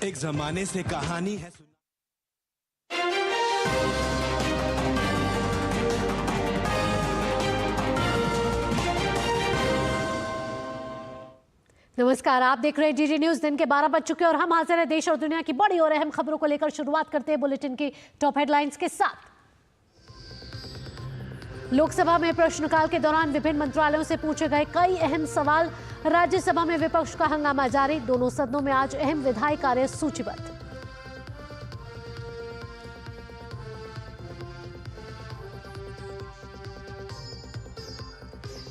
एक जमाने से कहानी है। नमस्कार, आप देख रहे हैं डीडी न्यूज। दिन के 12 बज चुके और हम हाजिर हैं देश और दुनिया की बड़ी और अहम खबरों को लेकर। शुरुआत करते हैं बुलेटिन की टॉप हेडलाइंस के साथ। लोकसभा में प्रश्नकाल के दौरान विभिन्न मंत्रालयों से पूछे गए कई अहम सवाल। राज्यसभा में विपक्ष का हंगामा जारी। दोनों सदनों में आज अहम विधायी कार्य सूचीबद्ध।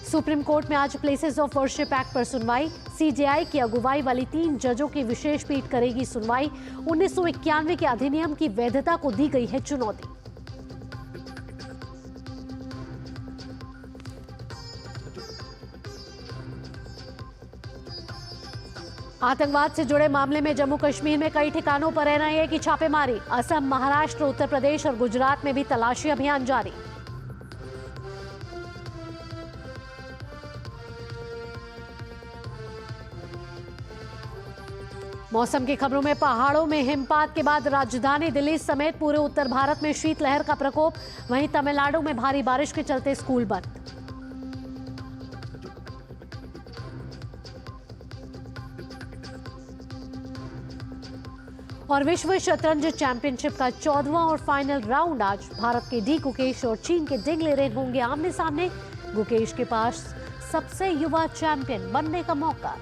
सुप्रीम कोर्ट में आज प्लेसेस ऑफ वर्शिप एक्ट पर सुनवाई। सीजेआई की अगुवाई वाली 3 जजों की विशेष पीठ करेगी सुनवाई। 1991 के अधिनियम की वैधता को दी गई है चुनौती। आतंकवाद से जुड़े मामले में जम्मू कश्मीर में कई ठिकानों पर एनआईए की छापेमारी। असम, महाराष्ट्र, उत्तर प्रदेश और गुजरात में भी तलाशी अभियान जारी। मौसम की खबरों में पहाड़ों में हिमपात के बाद राजधानी दिल्ली समेत पूरे उत्तर भारत में शीतलहर का प्रकोप। वहीं तमिलनाडु में भारी बारिश के चलते स्कूल बंद। और विश्व शतरंज चैंपियनशिप का 14वां और फाइनल राउंड आज। भारत के डी गुकेश और चीन के डिंग लेरेन होंगे आमने सामने। गुकेश के पास सबसे युवा चैंपियन बनने का मौका।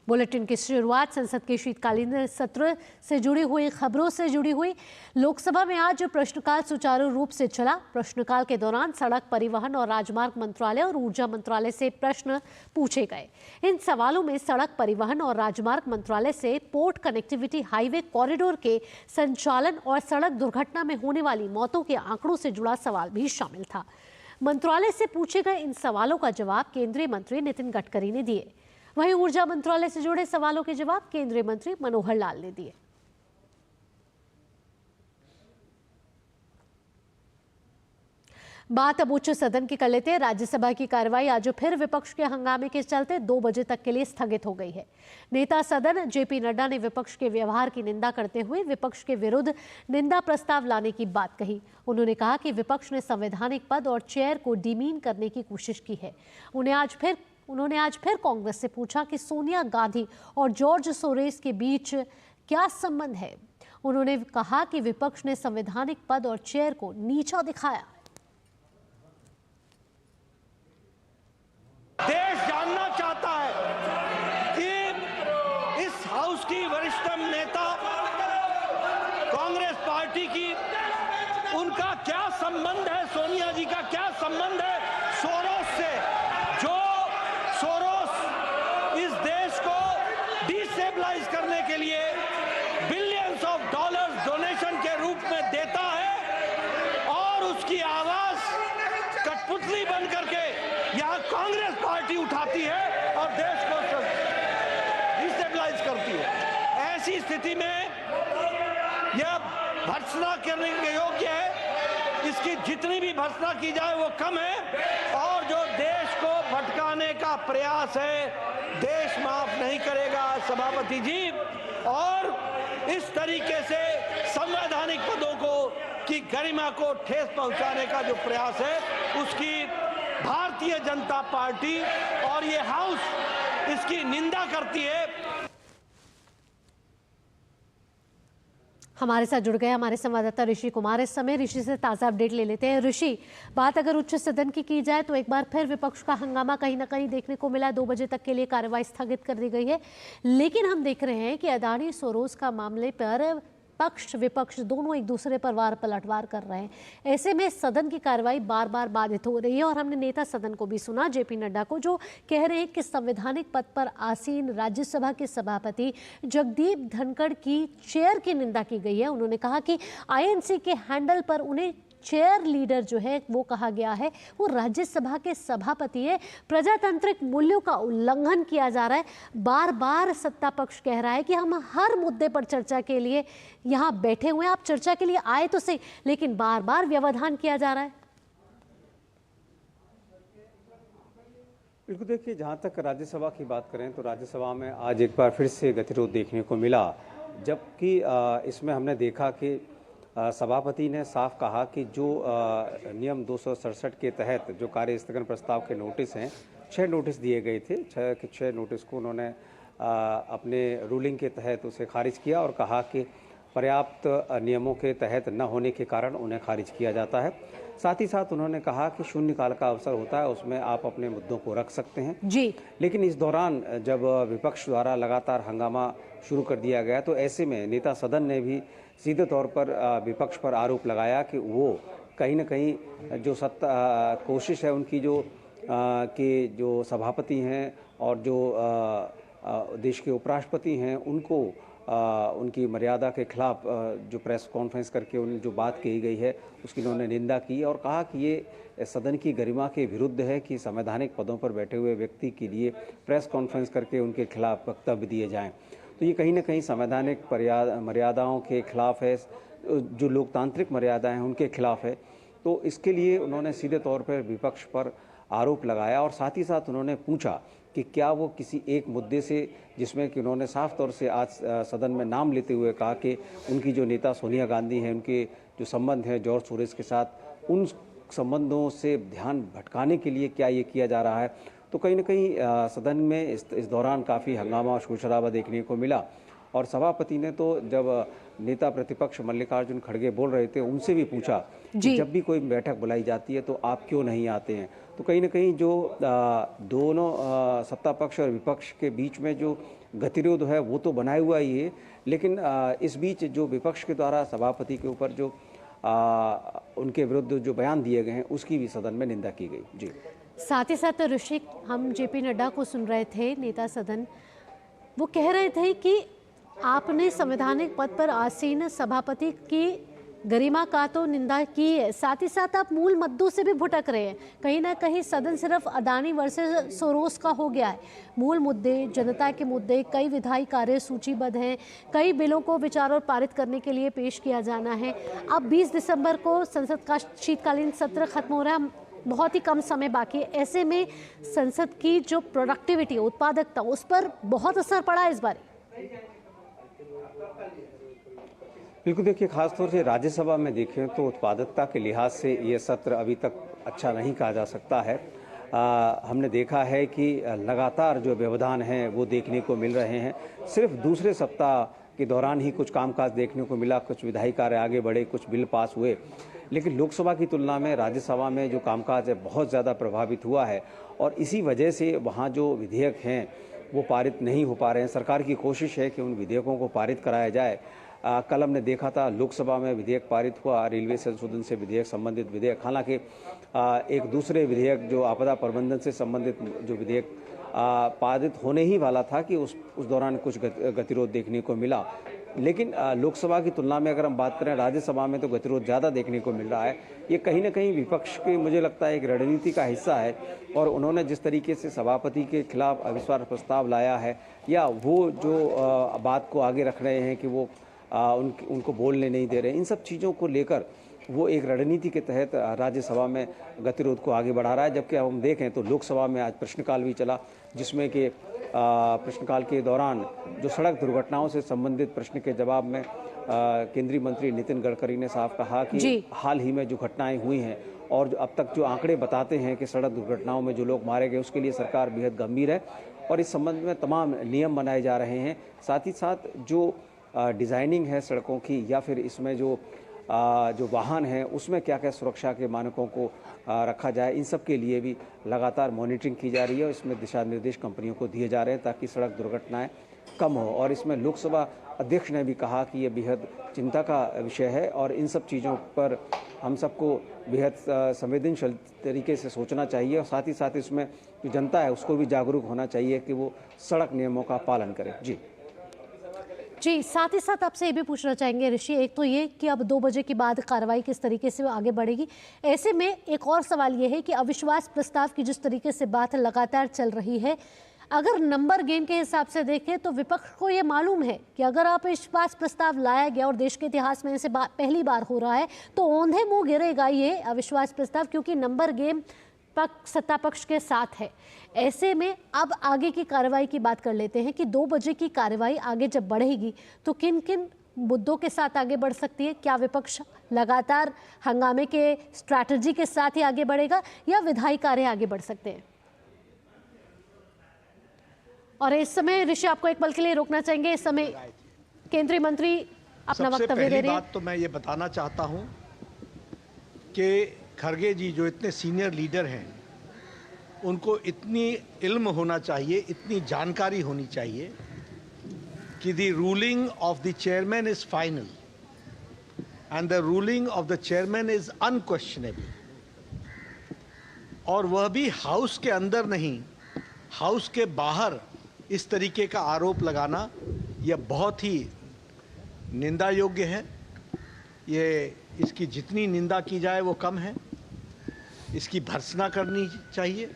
बुलेटिन की शुरुआत संसद के शीतकालीन सत्र से जुड़ी हुई खबरों से जुड़ी हुई। लोकसभा में आज प्रश्नकाल सुचारू रूप से चला। प्रश्नकाल के दौरान सड़क परिवहन और राजमार्ग मंत्रालय और ऊर्जा मंत्रालय से प्रश्न पूछे गए। इन सवालों में सड़क परिवहन और राजमार्ग मंत्रालय से पोर्ट कनेक्टिविटी हाईवे कॉरिडोर के संचालन और सड़क दुर्घटना में होने वाली मौतों के आंकड़ों से जुड़ा सवाल भी शामिल था। मंत्रालय से पूछे गए इन सवालों का जवाब केंद्रीय मंत्री नितिन गडकरी ने दिए। वहीं ऊर्जा मंत्रालय से जुड़े सवालों के जवाब केंद्रीय मंत्री मनोहर लाल ने दिए। बात अब उच्च सदन की कर लेते हैं। राज्यसभा की कार्रवाई आज फिर विपक्ष के हंगामे के चलते 2 बजे तक के लिए स्थगित हो गई है। नेता सदन जेपी नड्डा ने विपक्ष के व्यवहार की निंदा करते हुए विपक्ष के विरुद्ध निंदा प्रस्ताव लाने की बात कही। उन्होंने कहा कि विपक्ष ने संवैधानिक पद और चेयर को डिमीन करने की कोशिश की है। उन्होंने आज फिर कांग्रेस से पूछा कि सोनिया गांधी और जॉर्ज सोरोस के बीच क्या संबंध है। उन्होंने कहा कि विपक्ष ने संवैधानिक पद और चेयर को नीचा दिखाया। देश जानना चाहता है कि इस हाउस की वरिष्ठतम नेता कांग्रेस पार्टी की, उनका क्या संबंध है, सोनिया जी का क्या संबंध है सोरोस से। जो सोरोस इस देश को डिस्टेबलाइज करने के लिए बिलियंस ऑफ डॉलर्स डोनेशन के रूप में देता है और उसकी आवाज कठपुतली बन करके यहाँ कांग्रेस पार्टी उठाती है और देश को डिस्टेबलाइज करती है। ऐसी स्थिति में यह भर्त्सना करने के योग्य है। इसकी जितनी भी भर्त्सना की जाए वो कम है और जो देश को भटकाने का प्रयास है देश माफ नहीं करेगा सभापति जी। और इस तरीके से संवैधानिक पदों को की गरिमा को ठेस पहुंचाने का जो प्रयास है उसकी भारतीय जनता पार्टी और ये हाउस इसकी निंदा करती है। हमारे साथ जुड़ गए हमारे संवाददाता ऋषि कुमार। इस समय ऋषि से ताज़ा अपडेट ले लेते हैं। ऋषि, बात अगर उच्च सदन की जाए तो एक बार फिर विपक्ष का हंगामा कहीं ना कहीं देखने को मिला। 2 बजे तक के लिए कार्रवाई स्थगित कर दी गई है, लेकिन हम देख रहे हैं कि अदानी सोरोस का मामले पर पक्ष विपक्ष दोनों एक दूसरे पर वार पलटवार कर रहे हैं। ऐसे में सदन की कार्रवाई बार बार बाधित हो रही है और हमने नेता सदन को भी सुना, जेपी नड्डा को, जो कह रहे हैं कि संवैधानिक पद पर आसीन राज्यसभा के सभापति जगदीप धनखड़ की चेयर की निंदा की गई है। उन्होंने कहा कि आईएनसी के हैंडल पर उन्हें चेयर लीडर जो है वो कहा गया है वो राज्यसभा के सभापति है। प्रजातांत्रिक मूल्यों का उल्लंघन किया जा रहा है। बार बार सत्ता पक्ष कह रहा है कि हम हर मुद्दे पर चर्चा के लिए यहाँ बैठे हुए हैं, आप चर्चा के लिए आए तो सही, लेकिन बार बार व्यवधान किया जा रहा है। बिल्कुल, देखिए जहाँ तक राज्यसभा की बात करें तो राज्यसभा में आज एक बार फिर से गतिरोध देखने को मिला, जबकि इसमें हमने देखा कि सभापति ने साफ कहा कि जो नियम 267 के तहत जो कार्य स्थगन प्रस्ताव के नोटिस हैं, 6 नोटिस दिए गए थे, 6 नोटिस को उन्होंने अपने रूलिंग के तहत उसे खारिज किया और कहा कि पर्याप्त नियमों के तहत न होने के कारण उन्हें खारिज किया जाता है। साथ ही साथ उन्होंने कहा कि शून्यकाल का अवसर होता है, उसमें आप अपने मुद्दों को रख सकते हैं जी। लेकिन इस दौरान जब विपक्ष द्वारा लगातार हंगामा शुरू कर दिया गया तो ऐसे में नेता सदन ने भी सीधे तौर पर विपक्ष पर आरोप लगाया कि वो कहीं न कहीं जो कोशिश है उनकी जो सभापति हैं और जो देश के उपराष्ट्रपति हैं उनको उनकी मर्यादा के खिलाफ जो प्रेस कॉन्फ्रेंस करके उन्हें जो बात कही गई है उसकी उन्होंने निंदा की और कहा कि ये सदन की गरिमा के विरुद्ध है कि संवैधानिक पदों पर बैठे हुए व्यक्ति के लिए प्रेस कॉन्फ्रेंस करके उनके खिलाफ वक्तव्य दिए जाएं। तो ये कहीं ना कहीं संवैधानिक मर्यादाओं के खिलाफ है, जो लोकतांत्रिक मर्यादाएं हैं उनके खिलाफ है। तो इसके लिए उन्होंने सीधे तौर पर विपक्ष पर आरोप लगाया और साथ ही साथ उन्होंने पूछा कि क्या वो किसी एक मुद्दे से, जिसमें कि उन्होंने साफ तौर से आज सदन में नाम लेते हुए कहा कि उनकी जो नेता सोनिया गांधी हैं उनके जो संबंध हैं जॉर्ज सोरोस के साथ, उन संबंधों से ध्यान भटकाने के लिए क्या ये किया जा रहा है। तो कहीं ना कहीं सदन में इस दौरान काफ़ी हंगामा शोर शराबा देखने को मिला और सभापति ने तो जब नेता प्रतिपक्ष मल्लिकार्जुन खड़गे बोल रहे थे उनसे भी पूछा कि जब भी कोई बैठक बुलाई जाती है तो आप क्यों नहीं आते हैं। तो कहीं ना कहीं जो दोनों सत्ता पक्ष और विपक्ष के बीच में जो गतिरोध है वो तो बनाया हुआ ही है, लेकिन इस बीच जो विपक्ष के द्वारा सभापति के ऊपर जो उनके विरुद्ध जो बयान दिए गए हैं उसकी भी सदन में निंदा की गई। जी, साथ ही साथ ऋषिक, हम जेपी नड्डा को सुन रहे थे, नेता सदन, वो कह रहे थे कि आपने संवैधानिक पद पर आसीन सभापति की गरिमा का तो निंदा की है, साथ ही साथ आप मूल मुद्दों से भी भुटक रहे हैं। कहीं ना कहीं सदन सिर्फ अदानी वर्सेस सोरोस का हो गया है। मूल मुद्दे, जनता के मुद्दे, कई विधायी कार्य सूचीबद्ध हैं, कई बिलों को विचार और पारित करने के लिए पेश किया जाना है। अब 20 दिसंबर को संसद का शीतकालीन सत्र खत्म हो रहा है, बहुत ही कम समय बाकी है। ऐसे में संसद की जो प्रोडक्टिविटी, उत्पादकता, उस पर बहुत असर पड़ा है इस बार। बिल्कुल, देखिए खासतौर से राज्यसभा में देखें तो उत्पादकता के लिहाज से ये सत्र अभी तक अच्छा नहीं कहा जा सकता है। हमने देखा है कि लगातार जो व्यवधान हैं वो देखने को मिल रहे हैं। सिर्फ दूसरे सप्ताह के दौरान ही कुछ कामकाज देखने को मिला, कुछ विधायी कार्य आगे बढ़े, कुछ बिल पास हुए, लेकिन लोकसभा की तुलना में राज्यसभा में जो कामकाज है बहुत ज़्यादा प्रभावित हुआ है और इसी वजह से वहाँ जो विधेयक हैं वो पारित नहीं हो पा रहे हैं। सरकार की कोशिश है कि उन विधेयकों को पारित कराया जाए। कल हमने देखा था लोकसभा में विधेयक पारित हुआ, रेलवे संशोधन से विधेयक, संबंधित विधेयक। हालांकि एक दूसरे विधेयक जो आपदा प्रबंधन से संबंधित जो विधेयक पारित होने ही वाला था कि उस दौरान कुछ गतिरोध देखने को मिला, लेकिन लोकसभा की तुलना में अगर हम बात करें राज्यसभा में तो गतिरोध ज़्यादा देखने को मिल रहा है। ये कहीं ना कहीं विपक्ष के, मुझे लगता है, एक रणनीति का हिस्सा है और उन्होंने जिस तरीके से सभापति के खिलाफ अविश्वास प्रस्ताव लाया है या वो जो बात को आगे रख रहे हैं कि वो उनको बोलने नहीं दे रहे, इन सब चीज़ों को लेकर वो एक रणनीति के तहत राज्यसभा में गतिरोध को आगे बढ़ा रहा है। जबकि हम देखें तो लोकसभा में आज प्रश्नकाल भी चला, जिसमें कि प्रश्नकाल के दौरान जो सड़क दुर्घटनाओं से संबंधित प्रश्न के जवाब में केंद्रीय मंत्री नितिन गडकरी ने साफ कहा कि हाल ही में जो घटनाएं हुई हैं और अब तक जो आंकड़े बताते हैं कि सड़क दुर्घटनाओं में जो लोग मारे गए, उसके लिए सरकार बेहद गंभीर है और इस संबंध में तमाम नियम बनाए जा रहे हैं। साथ ही साथ जो डिज़ाइनिंग है सड़कों की या फिर इसमें जो वाहन हैं उसमें क्या क्या सुरक्षा के मानकों को रखा जाए, इन सब के लिए भी लगातार मॉनिटरिंग की जा रही है और इसमें दिशा निर्देश कंपनियों को दिए जा रहे हैं ताकि सड़क दुर्घटनाएं कम हो। और इसमें लोकसभा अध्यक्ष ने भी कहा कि ये बेहद चिंता का विषय है और इन सब चीज़ों पर हम सबको बेहद संवेदनशील तरीके से सोचना चाहिए और साथ ही साथ इसमें जो जनता है उसको भी जागरूक होना चाहिए कि वो सड़क नियमों का पालन करे। जी, जी, साथ ही साथ आपसे ये भी पूछना चाहेंगे ऋषि, एक तो ये कि अब 2 बजे के बाद कार्रवाई किस तरीके से आगे बढ़ेगी। ऐसे में एक और सवाल ये है कि अविश्वास प्रस्ताव की जिस तरीके से बात लगातार चल रही है, अगर नंबर गेम के हिसाब से देखें तो विपक्ष को ये मालूम है कि अगर अविश्वास प्रस्ताव लाया गया और देश के इतिहास में ऐसे पहली बार हो रहा है तो औंधे मुंह गिरेगा ये अविश्वास प्रस्ताव, क्योंकि नंबर गेम सत्ता पक्ष के साथ है। ऐसे में अब आगे की कार्रवाई की बात कर लेते हैं कि 2 बजे की कार्रवाई आगे जब बढ़ेगी तो किन किन मुद्दों के साथ आगे बढ़ सकती है? क्या विपक्ष लगातार हंगामे के स्ट्रैटेजी के साथ ही आगे बढ़ेगा या विधायी कार्य आगे बढ़ सकते हैं? और इस समय ऋषि आपको एक पल के लिए रोकना चाहेंगे। इस समय केंद्रीय मंत्री अपना वक्तव्य दे रहे हैं। बात तो मैं ये बताना चाहता हूं कि खरगे जी जो इतने सीनियर लीडर हैं, उनको इतनी इल्म होना चाहिए, इतनी जानकारी होनी चाहिए कि the ruling of the chairman is final and the ruling of the chairman is unquestionable. और वह भी हाउस के अंदर नहीं, हाउस के बाहर इस तरीके का आरोप लगाना यह बहुत ही निंदा योग्य है। ये इसकी जितनी निंदा की जाए वो कम है। इसकी भर्त्सना करनी चाहिए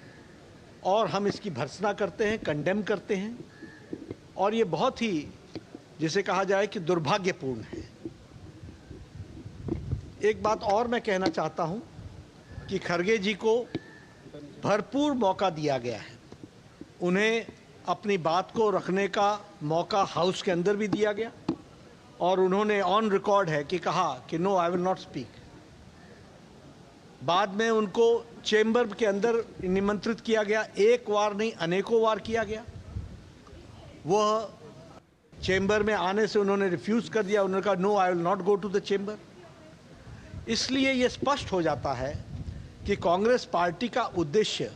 और हम इसकी भर्त्सना करते हैं, कंडेम करते हैं, और ये बहुत ही, जिसे कहा जाए कि दुर्भाग्यपूर्ण है। एक बात और मैं कहना चाहता हूं कि खरगे जी को भरपूर मौका दिया गया है। उन्हें अपनी बात को रखने का मौका हाउस के अंदर भी दिया गया और उन्होंने ऑन रिकॉर्ड है कि कहा कि no, I will not speak. बाद में उनको चेंबर के अंदर निमंत्रित किया गया, एक बार नहीं अनेकों बार किया गया। वह चेंबर में आने से उन्होंने रिफ्यूज कर दिया। उन्होंने कहा no, I will not go to the chamber. इसलिए यह स्पष्ट हो जाता है कि कांग्रेस पार्टी का उद्देश्य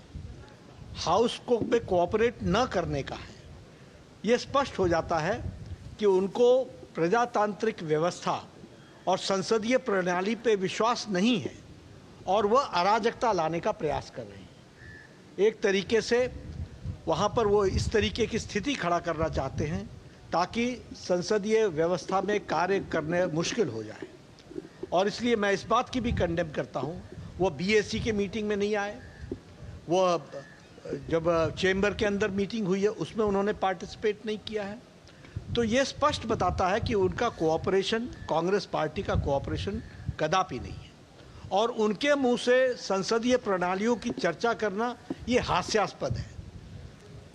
हाउस को में कोऑपरेट न करने का है। यह स्पष्ट हो जाता है कि उनको प्रजातांत्रिक व्यवस्था और संसदीय प्रणाली पे विश्वास नहीं है और वह अराजकता लाने का प्रयास कर रहे हैं। एक तरीके से वहाँ पर वो इस तरीके की स्थिति खड़ा करना चाहते हैं ताकि संसदीय व्यवस्था में कार्य करने मुश्किल हो जाए। और इसलिए मैं इस बात की भी कंडेम करता हूँ, वो बीएससी के मीटिंग में नहीं आए। वो जब चेंबर के अंदर मीटिंग हुई है उसमें उन्होंने पार्टिसिपेट नहीं किया है। तो ये स्पष्ट बताता है कि उनका कोऑपरेशन, कांग्रेस पार्टी का कोऑपरेशन कदापि नहीं है। और उनके मुंह से संसदीय प्रणालियों की चर्चा करना ये हास्यास्पद है।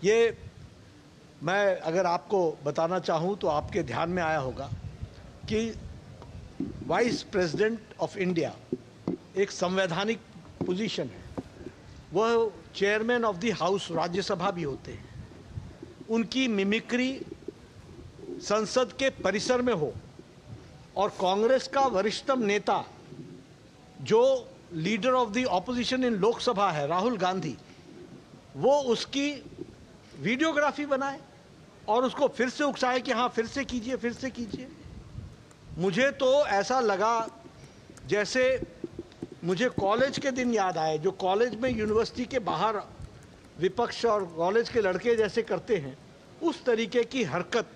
ये मैं अगर आपको बताना चाहूँ तो आपके ध्यान में आया होगा कि वाइस प्रेसिडेंट ऑफ इंडिया एक संवैधानिक पोजीशन है। वह chairman of the house, Rajya Sabha भी होते हैं। उनकी मिमिक्री संसद के परिसर में हो और कांग्रेस का वरिष्ठतम नेता जो लीडर ऑफ द ऑपोजिशन इन लोकसभा है, राहुल गांधी, वो उसकी वीडियोग्राफी बनाए और उसको फिर से उकसाए कि हाँ फिर से कीजिए, फिर से कीजिए। मुझे तो ऐसा लगा जैसे मुझे कॉलेज के दिन याद आए, जो कॉलेज में यूनिवर्सिटी के बाहर विपक्ष और कॉलेज के लड़के जैसे करते हैं, उस तरीके की हरकत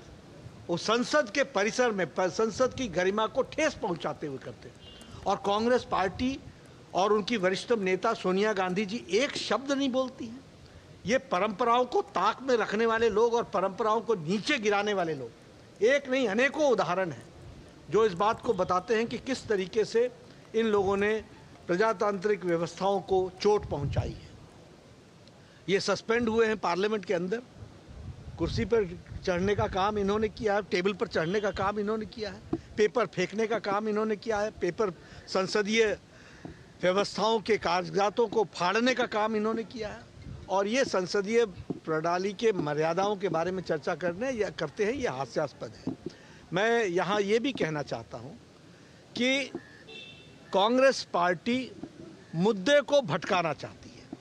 वो संसद के परिसर में संसद की गरिमा को ठेस पहुंचाते हुए करते हैं। और कांग्रेस पार्टी और उनकी वरिष्ठतम नेता सोनिया गांधी जी एक शब्द नहीं बोलती हैं। ये परंपराओं को ताक में रखने वाले लोग और परंपराओं को नीचे गिराने वाले लोग, एक नहीं अनेकों उदाहरण हैं जो इस बात को बताते हैं कि किस तरीके से इन लोगों ने प्रजातांत्रिक व्यवस्थाओं को चोट पहुंचाई है। ये सस्पेंड हुए हैं पार्लियामेंट के अंदर, कुर्सी पर चढ़ने का काम इन्होंने किया है, टेबल पर चढ़ने का काम इन्होंने किया है, पेपर फेंकने का काम इन्होंने किया है, पेपर संसदीय व्यवस्थाओं के कागजातों को फाड़ने का काम इन्होंने किया है। और ये संसदीय प्रणाली के मर्यादाओं के बारे में चर्चा करने या करते हैं, ये हास्यास्पद है। मैं यहाँ ये भी कहना चाहता हूँ कि कांग्रेस पार्टी मुद्दे को भटकाना चाहती है।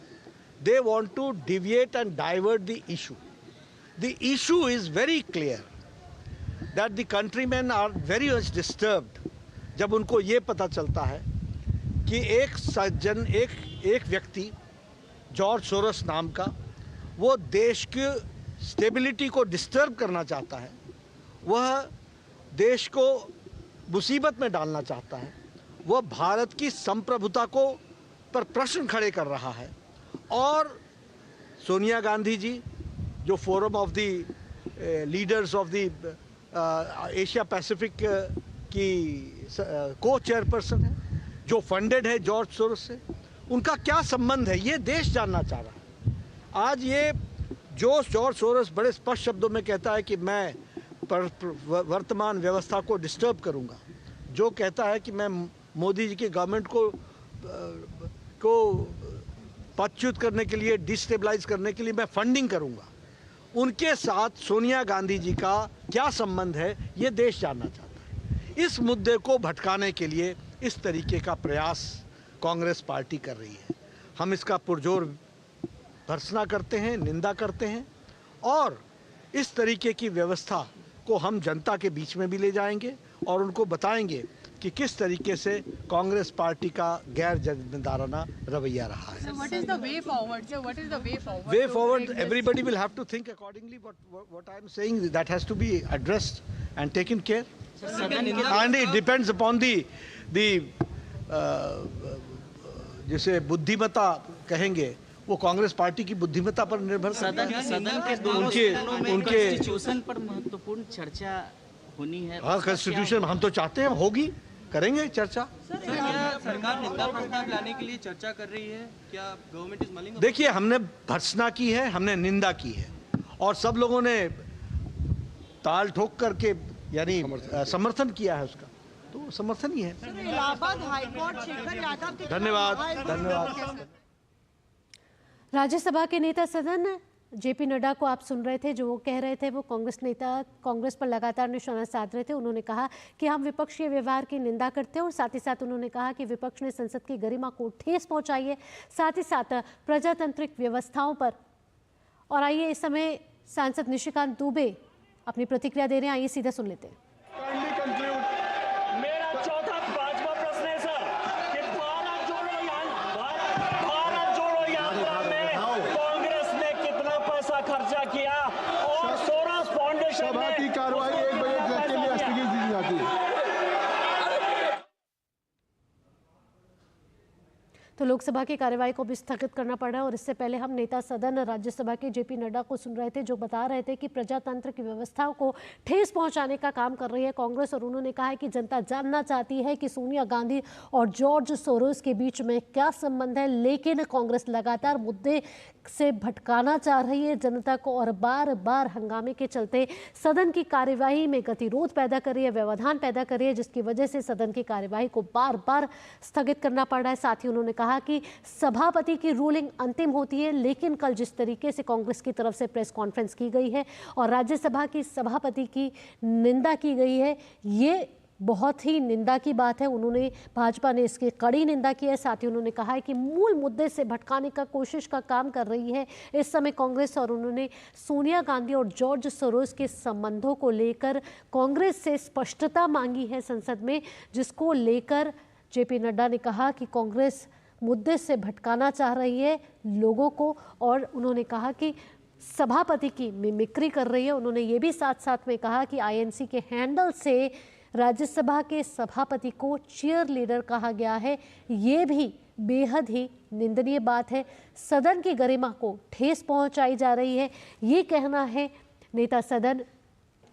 They want to deviate and divert the issue. The issue is very clear that the countryman are very much disturbed जब उनको ये पता चलता है कि एक सज्जन, एक व्यक्ति जॉर्ज सोरोस नाम का, वो देश की स्टेबिलिटी को डिस्टर्ब करना चाहता है। वह देश को मुसीबत में डालना चाहता है, वह भारत की संप्रभुता को पर प्रश्न खड़े कर रहा है। और सोनिया गांधी जी जो forum of the leaders of the Asia Pacific की को चेयरपर्सन है, जो फंडेड है जॉर्ज सोरोस से, उनका क्या संबंध है ये देश जानना चाह रहा है। आज ये जो जॉर्ज सोरोस बड़े स्पष्ट शब्दों में कहता है कि मैं वर्तमान व्यवस्था को डिस्टर्ब करूंगा, जो कहता है कि मैं मोदी जी की गवर्नमेंट को पदच्युत करने के लिए, डिस्टेबलाइज करने के लिए मैं फंडिंग करूंगा, उनके साथ सोनिया गांधी जी का क्या संबंध है ये देश जानना चाहता है। इस मुद्दे को भटकाने के लिए इस तरीके का प्रयास कांग्रेस पार्टी कर रही है। हम इसका पुरजोर भर्त्सना करते हैं, निंदा करते हैं और इस तरीके की व्यवस्था को हम जनता के बीच में भी ले जाएंगे और उनको बताएंगे कि किस तरीके से कांग्रेस पार्टी का गैर जिम्मेदाराना रवैया रहा है। So what is the way forward? So what is the way forward? Way forward, everybody will have to think accordingly. What I am saying that has to be addressed and taken care. And it depends upon the जिसे बुद्धिमत्ता कहेंगे वो Congress party की बुद्धिमत्ता पर निर्भर करता है। सदन के दोनों सदनों में कॉन्स्टिट्यूशन पर महत्वपूर्ण चर्चा होनी है। हाँ, कॉन्स्टिट्यूशन हम तो चाहते हैं, होगी, करेंगे चर्चा। सरकार निंदा प्रस्ताव लाने के लिए चर्चा कर रही है, क्या गवर्नमेंट इज मलिंग? देखिए, हमने भर्त्सना की है, हमने निंदा की है और सब लोगों ने ताल ठोक करके यानी समर्थन किया है उसका, तो समर्थन ही है। इलाहाबाद हाईकोर्ट शेखर यादव के धन्यवाद। राज्यसभा के नेता सदन जेपी नड्डा को आप सुन रहे थे, जो वो कह रहे थे वो कांग्रेस पर लगातार निशाना साध रहे थे। उन्होंने कहा कि हम विपक्ष के व्यवहार की निंदा करते हैं और साथ ही साथ उन्होंने कहा कि विपक्ष ने संसद की गरिमा को ठेस पहुंचाई है, साथ ही साथ प्रजातांत्रिक व्यवस्थाओं पर। और आइए इस समय सांसद निशिकांत दुबे अपनी प्रतिक्रिया दे रहे हैं, आइए सीधा सुन लेते हैं। मेरा चौथा पांचवा प्रश्न है सर कि भारत जोड़ो यात्रा में कांग्रेस ने कितना पैसा खर्चा किया और सोरोस फाउंडेशन सभा की कार्रवाई 1 बजे तक के लिए स्थगित दी जाती है। तो लोकसभा की कार्यवाही को भी स्थगित करना पड़ा और इससे पहले हम नेता सदन राज्यसभा के जेपी नड्डा को सुन रहे थे, जो बता रहे थे कि प्रजातंत्र की व्यवस्थाओं को ठेस पहुंचाने का काम कर रही है कांग्रेस। और उन्होंने कहा है कि जनता जानना चाहती है कि सोनिया गांधी और जॉर्ज सोरोस के बीच में क्या संबंध है, लेकिन कांग्रेस लगातार मुद्दे से भटकाना चाह रही है जनता को और बार बार हंगामे के चलते सदन की कार्यवाही में गतिरोध पैदा कर रही है, व्यवधान पैदा कर रही है, जिसकी वजह से सदन की कार्यवाही को बार बार स्थगित करना पड़ रहा है। साथ ही उन्होंने कहा कि सभापति की रूलिंग अंतिम होती है, लेकिन कल जिस तरीके से कांग्रेस की तरफ से प्रेस कॉन्फ्रेंस की गई है और राज्यसभा की सभापति की निंदा की गई है, ये बहुत ही निंदा की बात है। उन्होंने भाजपा ने इसकी कड़ी निंदा की है। साथ ही उन्होंने कहा है कि मूल मुद्दे से भटकाने का कोशिश का काम कर रही है इस समय कांग्रेस। और उन्होंने सोनिया गांधी और जॉर्ज सोरोस के संबंधों को लेकर कांग्रेस से स्पष्टता मांगी है संसद में, जिसको लेकर जेपी नड्डा ने कहा कि कांग्रेस मुद्दे से भटकाना चाह रही है लोगों को और उन्होंने कहा कि सभापति की मिमिक्री कर रही है। उन्होंने ये भी साथ साथ में कहा कि आईएनसी के हैंडल से राज्यसभा के सभापति को चीयर लीडर कहा गया है, ये भी बेहद ही निंदनीय बात है। सदन की गरिमा को ठेस पहुंचाई जा रही है, ये कहना है नेता सदन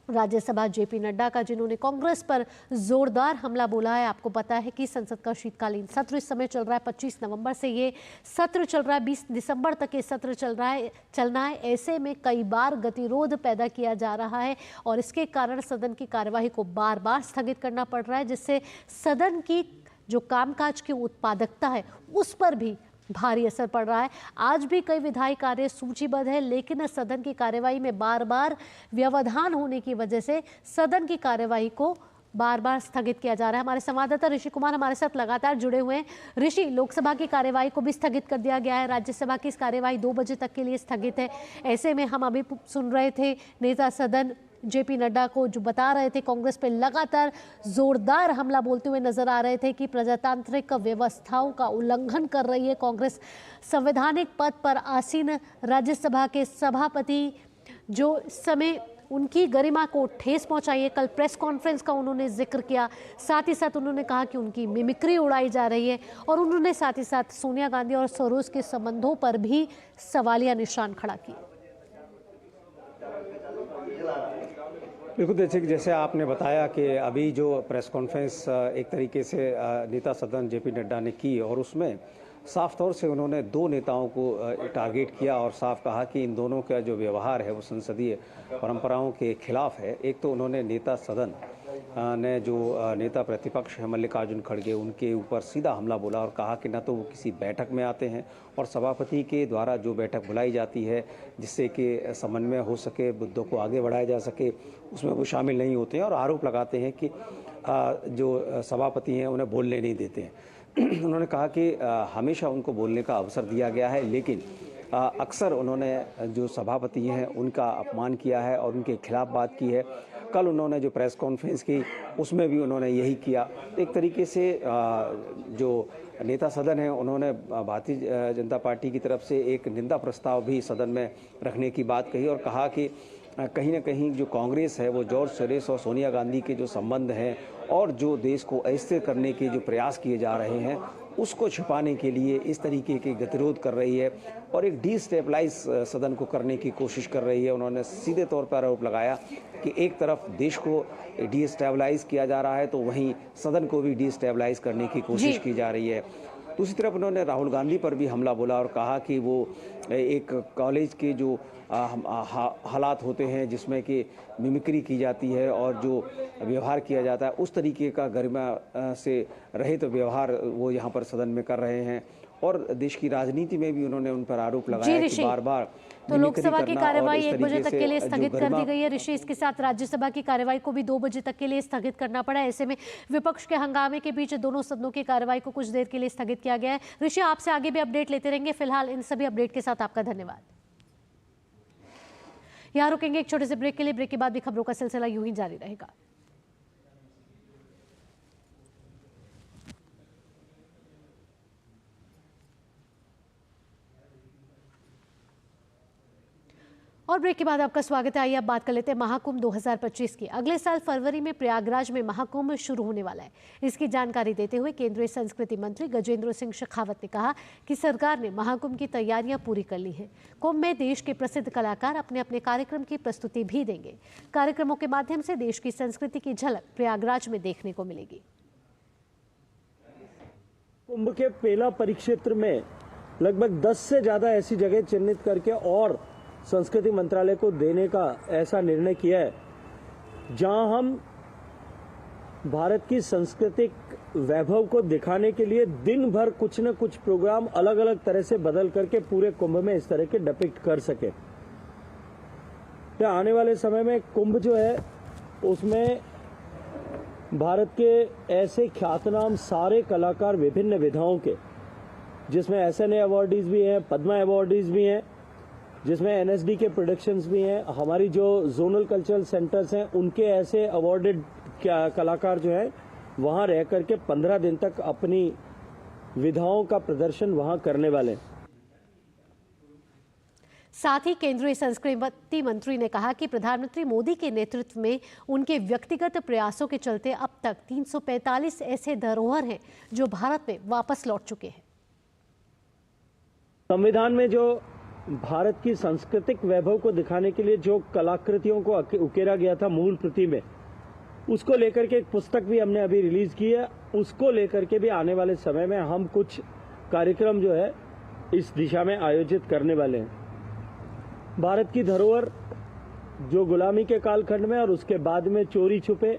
राज्यसभा जेपी नड्डा का, जिन्होंने कांग्रेस पर जोरदार हमला बोला है। आपको पता है कि संसद का शीतकालीन सत्र इस समय चल रहा है, 25 नवंबर से ये सत्र चल रहा है, 20 दिसंबर तक ये सत्र चलना है। ऐसे में कई बार गतिरोध पैदा किया जा रहा है और इसके कारण सदन की कार्यवाही को बार बार स्थगित करना पड़ रहा है, जिससे सदन की जो कामकाज की उत्पादकता है उस पर भी भारी असर पड़ रहा है। आज भी कई विधायी कार्य सूचीबद्ध है, लेकिन सदन की कार्यवाही में बार बार व्यवधान होने की वजह से सदन की कार्यवाही को बार बार स्थगित किया जा रहा है। हमारे संवाददाता ऋषि कुमार हमारे साथ लगातार जुड़े हुए हैं। ऋषि, लोकसभा की कार्यवाही को भी स्थगित कर दिया गया है, राज्यसभा की इस कार्यवाही 2 बजे तक के लिए स्थगित है। ऐसे में हम अभी सुन रहे थे नेता सदन जेपी नड्डा को, जो बता रहे थे कांग्रेस पे लगातार जोरदार हमला बोलते हुए नजर आ रहे थे कि प्रजातांत्रिक व्यवस्थाओं का उल्लंघन कर रही है कांग्रेस। संवैधानिक पद पर आसीन राज्यसभा के सभापति जो इस समय उनकी गरिमा को ठेस पहुंचाई है। कल प्रेस कॉन्फ्रेंस का उन्होंने जिक्र किया, साथ ही साथ उन्होंने कहा कि उनकी मिमिक्री उड़ाई जा रही है और उन्होंने साथ ही साथ सोनिया गांधी और सरोज के संबंधों पर भी सवालिया निशान खड़ा किया। बिल्कुल, जैसे आपने बताया कि अभी जो प्रेस कॉन्फ्रेंस एक तरीके से नेता सदन जेपी नड्डा ने की और उसमें साफ तौर से उन्होंने दो नेताओं को टारगेट किया और साफ कहा कि इन दोनों का जो व्यवहार है वो संसदीय परंपराओं के खिलाफ है। एक तो उन्होंने नेता सदन ने जो नेता प्रतिपक्ष है मल्लिकार्जुन खड़गे, उनके ऊपर सीधा हमला बोला और कहा कि न तो वो किसी बैठक में आते हैं और सभापति के द्वारा जो बैठक बुलाई जाती है जिससे कि समन्वय हो सके, मुद्दों को आगे बढ़ाया जा सके, उसमें वो शामिल नहीं होते हैं और आरोप लगाते हैं कि जो सभापति हैं उन्हें बोलने नहीं देते हैं। उन्होंने कहा कि हमेशा उनको बोलने का अवसर दिया गया है, लेकिन अक्सर उन्होंने जो सभापति हैं उनका अपमान किया है और उनके खिलाफ बात की है। कल उन्होंने जो प्रेस कॉन्फ्रेंस की उसमें भी उन्होंने यही किया। एक तरीके से जो नेता सदन है उन्होंने भारतीय जनता पार्टी की तरफ से एक निंदा प्रस्ताव भी सदन में रखने की बात कही और कहा कि कहीं ना कहीं जो कांग्रेस है वो जॉर्ज सोरेस और सोनिया गांधी के जो संबंध हैं और जो देश को अस्थिर करने के जो प्रयास किए जा रहे हैं उसको छिपाने के लिए इस तरीके के गतिरोध कर रही है और एक डिस्टेबलाइज सदन को करने की कोशिश कर रही है। उन्होंने सीधे तौर पर आरोप लगाया कि एक तरफ देश को डिस्टेबलाइज किया जा रहा है तो वहीं सदन को भी डिस्टेबलाइज करने की कोशिश की जा रही है। दूसरी तरफ उन्होंने राहुल गांधी पर भी हमला बोला और कहा कि वो एक कॉलेज के जो हालात होते हैं जिसमें कि मिमिक्री की जाती है और जो व्यवहार किया जाता है उस तरीके का गरिमा से रहित व्यवहार वो यहाँ पर सदन में कर रहे हैं और देश की राजनीति में भी उन्होंने उन पर आरोप लगाया कि बार-बार तो लोकसभा की कार्यवाही 1 बजे तक के लिए स्थगित कर दी गई है ऋषि। इसके साथ राज्यसभा की कार्यवाही को भी 2 बजे तक के लिए स्थगित करना पड़ा। ऐसे में विपक्ष के हंगामे के बीच दोनों सदनों की कार्यवाही को कुछ देर के लिए स्थगित किया गया है। ऋषि, आपसे आगे भी अपडेट लेते रहेंगे। फिलहाल इन सभी अपडेट के साथ आपका धन्यवाद। यहाँ रुकेंगे एक छोटे से ब्रेक के लिए। ब्रेक के बाद भी खबरों का सिलसिला यूं ही जारी रहेगा। और ब्रेक के बाद आपका स्वागत है। आइए अब बात कर लेते हैं महाकुंभ 2025 की। अगले साल फरवरी में प्रयागराज में महाकुंभ शुरू होने वाला है। इसकी जानकारी देते हुए केंद्रीय संस्कृति मंत्री गजेंद्र सिंह शेखावत ने कहा कि सरकार ने महाकुंभ की तैयारियां पूरी कर ली हैं। कुंभ में देश के प्रसिद्ध कलाकार अपने अपने कार्यक्रम की प्रस्तुति भी देंगे। कार्यक्रमों के माध्यम से देश की संस्कृति की झलक प्रयागराज में देखने को मिलेगी। कुंभ के पहला परिक्षेत्र में लगभग 10 से ज्यादा ऐसी जगह चिन्हित करके और संस्कृति मंत्रालय को देने का ऐसा निर्णय किया है जहां हम भारत की सांस्कृतिक वैभव को दिखाने के लिए दिन भर कुछ न कुछ प्रोग्राम अलग अलग तरह से बदल करके पूरे कुंभ में इस तरह के डिपिक्ट कर सके। तो आने वाले समय में कुंभ जो है उसमें भारत के ऐसे ख्यातनाम सारे कलाकार विभिन्न विधाओं के, जिसमें SNA अवार्डीज भी हैं, पद्मा अवार्डीज भी हैं, जिसमें NSD के प्रोडक्शंस भी हैं, हमारी जो जोनल कल्चरल सेंटर्स हैं उनके ऐसे अवार्डेड कलाकार जो हैं वहां रह करके 15 दिन तक अपनी विधाओं का प्रदर्शन वहां करने वाले हैं। साथ ही केंद्रीय संस्कृति मंत्री ने कहा कि प्रधानमंत्री मोदी के नेतृत्व में उनके व्यक्तिगत प्रयासों के चलते अब तक 345 ऐसे धरोहर हैं जो भारत में वापस लौट चुके हैं। संविधान में जो भारत की सांस्कृतिक वैभव को दिखाने के लिए जो कलाकृतियों को उकेरा गया था मूल प्रति में, उसको लेकर के एक पुस्तक भी हमने अभी रिलीज की है। उसको लेकर के भी आने वाले समय में हम कुछ कार्यक्रम जो है इस दिशा में आयोजित करने वाले हैं। भारत की धरोहर जो गुलामी के कालखंड में और उसके बाद में चोरी छुपे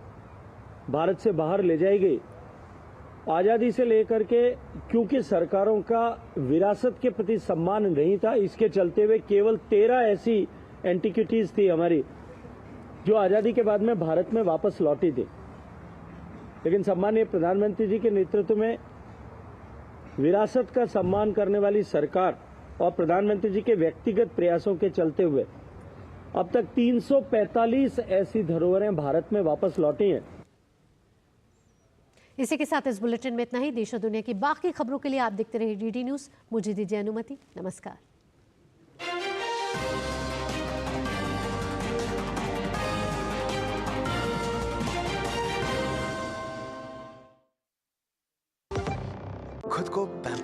भारत से बाहर ले जाई गई, आजादी से लेकर के क्योंकि सरकारों का विरासत के प्रति सम्मान नहीं था, इसके चलते हुए केवल 13 ऐसी एंटिक्विटीज थी हमारी जो आजादी के बाद में भारत में वापस लौटी थी। लेकिन सम्मानीय प्रधानमंत्री जी के नेतृत्व में विरासत का सम्मान करने वाली सरकार और प्रधानमंत्री जी के व्यक्तिगत प्रयासों के चलते हुए अब तक 345 ऐसी धरोहरें भारत में वापस लौटी हैं। इसी के साथ इस बुलेटिन में इतना ही। देश और दुनिया की बाकी खबरों के लिए आप देखते रहिए DD न्यूज। मुझे दीजिए अनुमति। नमस्कार। को पैम्पर